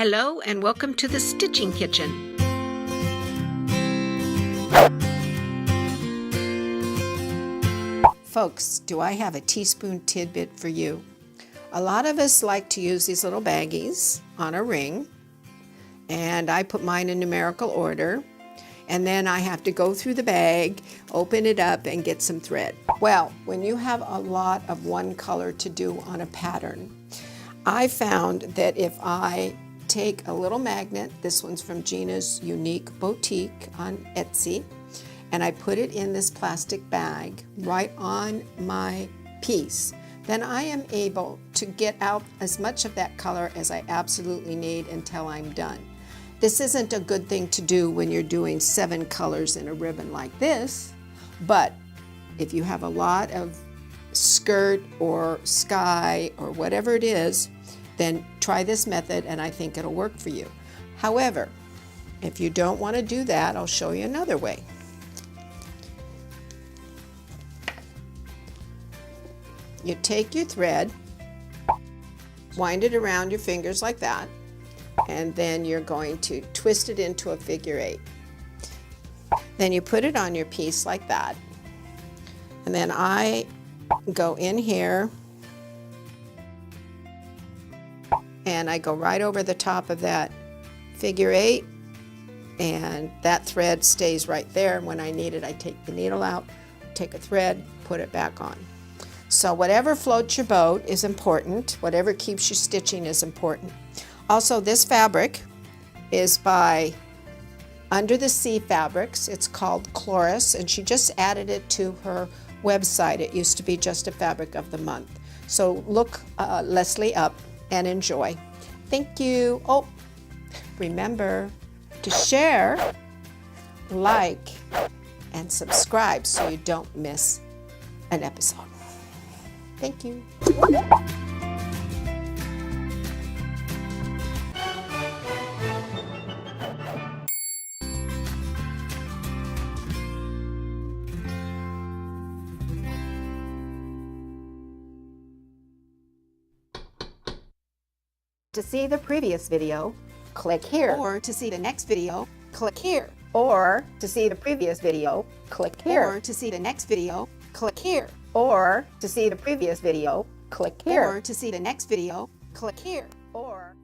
Hello and welcome to the Stitching Kitchen. Folks, do I have a teaspoon tidbit for you? A lot of us like to use these little baggies on a ring, and I put mine in numerical order, and then I have to go through the bag, open it up, and get some thread. Well, when you have a lot of one color to do on a pattern, I found that if I take a little magnet, this one's from Gina's Unique Boutique on Etsy, and I put it in this plastic bag right on my piece, then I am able to get out as much of that color as I absolutely need until I'm done. This isn't a good thing to do when you're doing 7 colors in a ribbon like this, but if you have a lot of skirt or sky or whatever it is, then try this method and I think it'll work for you. However, if you don't want to do that, I'll show you another way. You take your thread, wind it around your fingers like that, and then you're going to twist it into a figure 8. Then you put it on your piece like that, and then I go in here and I go right over the top of that figure 8, and that thread stays right there, and when I need it I take the needle out, take a thread, put it back on. So whatever floats your boat is important, whatever keeps you stitching is important. Also, this fabric is by Under the Sea Fabrics. It's called Chloris, and she just added it to her website. It used to be just a fabric of the month. So look Leslie up and enjoy. Thank you. Oh, remember to share, like, and subscribe so you don't miss an episode. Thank you. To see the previous video, click here. Or to see the next video, click here. Or to see the previous video, click here. Or to see the next video, click here. Or to see the previous video, click here. Or to see the next video, click here. Or